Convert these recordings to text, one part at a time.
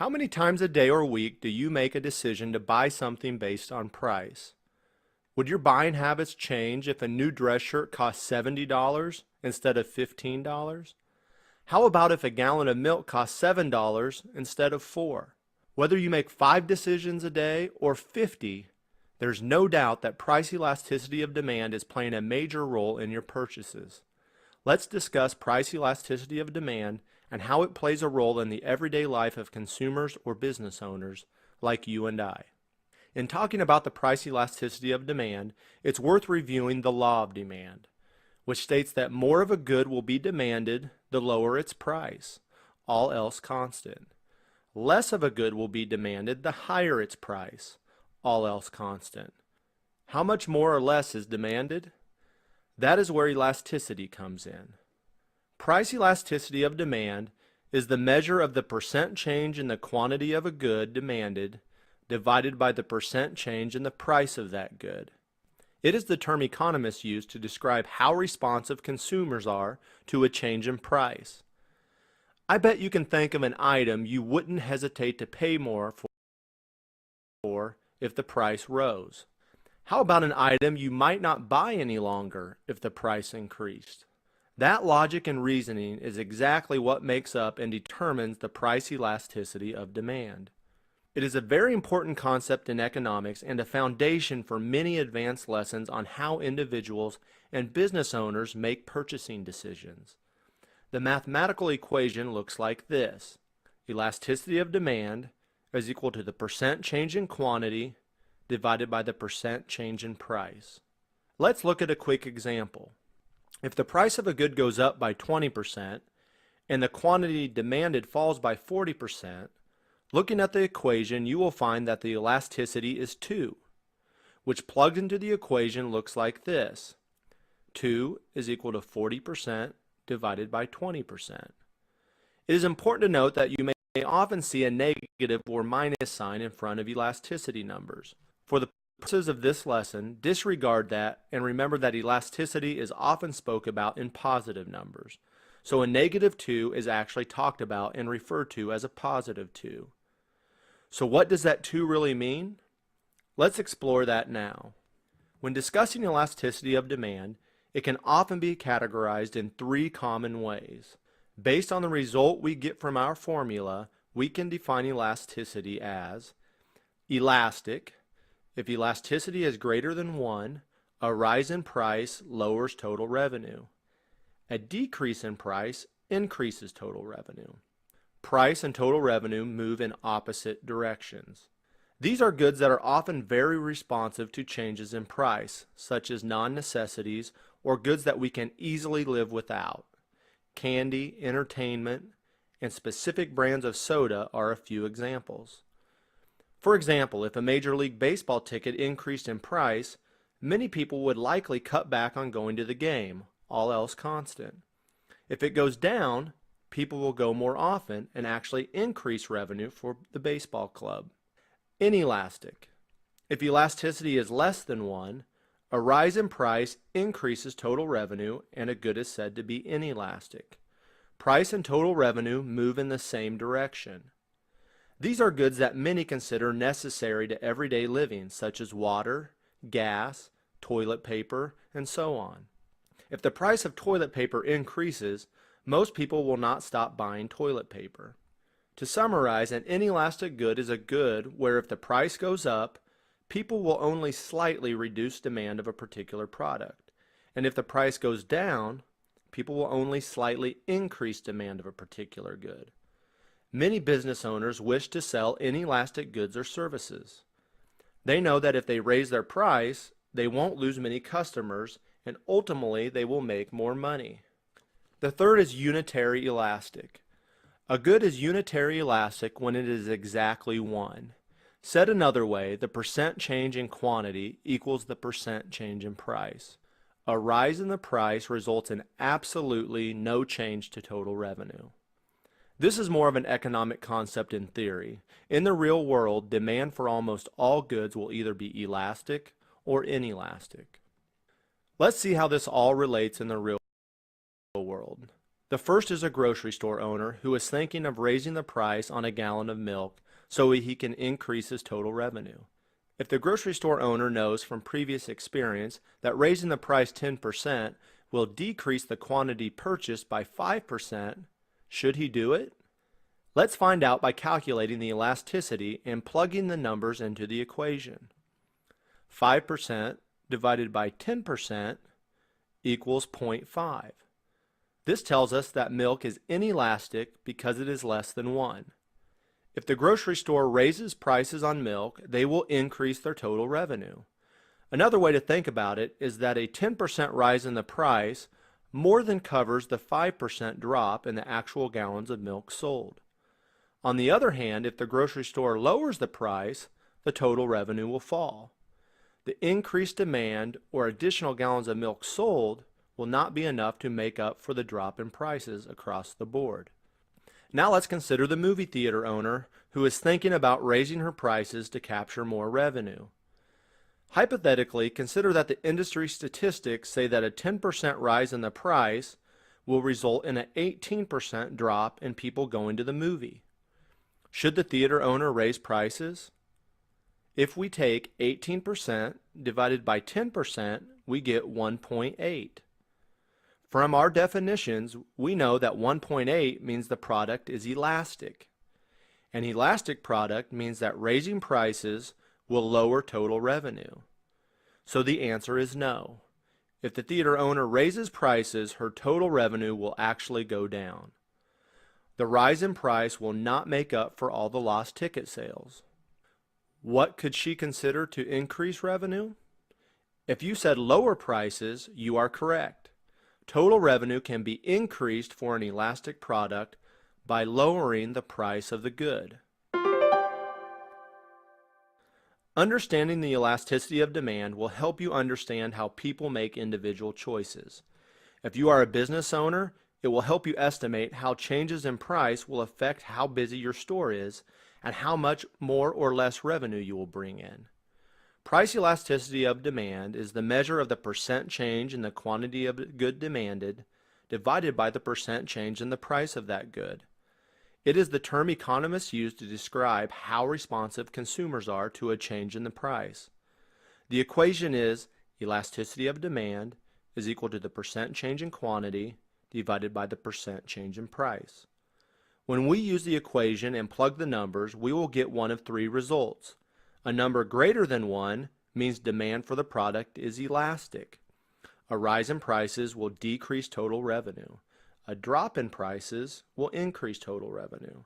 How many times a day or week do you make a decision to buy something based on price? Would your buying habits change if a new dress shirt cost $70 instead of $15? How about if a gallon of milk costs $7 instead of $4? Whether you make 5 decisions a day or 50, there's no doubt that price elasticity of demand is playing a major role in your purchases. Let's discuss price elasticity of demand and how it plays a role in the everyday life of consumers or business owners like you and I. In talking about the price elasticity of demand, it's worth reviewing the law of demand, which states that more of a good will be demanded the lower its price, all else constant. Less of a good will be demanded the higher its price, all else constant. How much more or less is demanded? That is where elasticity comes in. Price elasticity of demand is the measure of the percent change in the quantity of a good demanded divided by the percent change in the price of that good. It is the term economists use to describe how responsive consumers are to a change in price. I bet you can think of an item you wouldn't hesitate to pay more for if the price rose. How about an item you might not buy any longer if the price increased? That logic and reasoning is exactly what makes up and determines the price elasticity of demand. It is a very important concept in economics and a foundation for many advanced lessons on how individuals and business owners make purchasing decisions. The mathematical equation looks like this. Elasticity of demand is equal to the percent change in quantity divided by the percent change in price. Let's look at a quick example. If the price of a good goes up by 20% and the quantity demanded falls by 40%, looking at the equation, you will find that the elasticity is 2, which plugged into the equation looks like this. 2 is equal to 40% divided by 20%. It is important to note that you may often see a negative or minus sign in front of elasticity numbers. For the purposes of this lesson, disregard that and remember that elasticity is often spoke about in positive numbers. So a negative 2 is actually talked about and referred to as a positive 2. So what does that 2 really mean? Let's explore that now. When discussing elasticity of demand, it can often be categorized in 3 common ways. Based on the result we get from our formula, we can define elasticity as elastic. If elasticity is greater than 1, a rise in price lowers total revenue. A decrease in price increases total revenue. Price and total revenue move in opposite directions. These are goods that are often very responsive to changes in price, such as non-necessities or goods that we can easily live without. Candy, entertainment, and specific brands of soda are a few examples. For example, if a Major League Baseball ticket increased in price, many people would likely cut back on going to the game, all else constant. If it goes down, people will go more often and actually increase revenue for the baseball club. Inelastic. If elasticity is less than 1, a rise in price increases total revenue and a good is said to be inelastic. Price and total revenue move in the same direction. These are goods that many consider necessary to everyday living, such as water, gas, toilet paper, and so on. If the price of toilet paper increases, most people will not stop buying toilet paper. To summarize, an inelastic good is a good where if the price goes up, people will only slightly reduce demand of a particular product. And if the price goes down, people will only slightly increase demand of a particular good. Many business owners wish to sell inelastic goods or services. They know that if they raise their price, they won't lose many customers and ultimately they will make more money. The third is unitary elastic. A good is unitary elastic when it is exactly 1. Said another way, the percent change in quantity equals the percent change in price. A rise in the price results in absolutely no change to total revenue. This is more of an economic concept in theory. In the real world, demand for almost all goods will either be elastic or inelastic. Let's see how this all relates in the real world. The first is a grocery store owner who is thinking of raising the price on a gallon of milk so he can increase his total revenue. If the grocery store owner knows from previous experience that raising the price 10% will decrease the quantity purchased by 5%, should he do it? Let's find out by calculating the elasticity and plugging the numbers into the equation. 5% divided by 10% equals 0.5. This tells us that milk is inelastic because it is less than 1. If the grocery store raises prices on milk, they will increase their total revenue. Another way to think about it is that a 10% rise in the price more than covers the 5% drop in the actual gallons of milk sold. On the other hand, if the grocery store lowers the price, the total revenue will fall. The increased demand or additional gallons of milk sold will not be enough to make up for the drop in prices across the board. Now let's consider the movie theater owner who is thinking about raising her prices to capture more revenue. Hypothetically, consider that the industry statistics say that a 10% rise in the price will result in an 18% drop in people going to the movie. Should the theater owner raise prices? If we take 18% divided by 10%, we get 1.8. From our definitions, we know that 1.8 means the product is elastic. An elastic product means that raising prices will lower total revenue. So the answer is no. If the theater owner raises prices, her total revenue will actually go down. The rise in price will not make up for all the lost ticket sales. What could she consider to increase revenue? If you said lower prices, you are correct. Total revenue can be increased for an elastic product by lowering the price of the good. Understanding the elasticity of demand will help you understand how people make individual choices. If you are a business owner, it will help you estimate how changes in price will affect how busy your store is and how much more or less revenue you will bring in. Price elasticity of demand is the measure of the percent change in the quantity of good demanded divided by the percent change in the price of that good. It is the term economists use to describe how responsive consumers are to a change in the price. The equation is elasticity of demand is equal to the percent change in quantity divided by the percent change in price. When we use the equation and plug the numbers, we will get one of three results. A number greater than 1 means demand for the product is elastic. A rise in prices will decrease total revenue. A drop in prices will increase total revenue.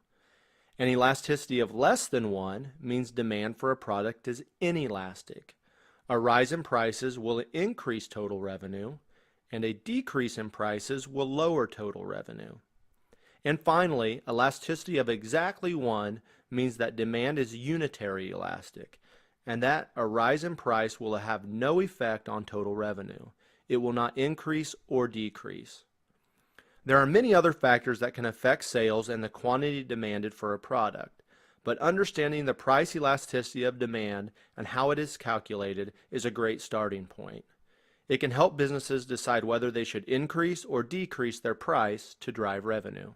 An elasticity of less than 1 means demand for a product is inelastic. A rise in prices will increase total revenue, and a decrease in prices will lower total revenue. And finally, elasticity of exactly 1 means that demand is unitary elastic, and that a rise in price will have no effect on total revenue. It will not increase or decrease. There are many other factors that can affect sales and the quantity demanded for a product, but understanding the price elasticity of demand and how it is calculated is a great starting point. It can help businesses decide whether they should increase or decrease their price to drive revenue.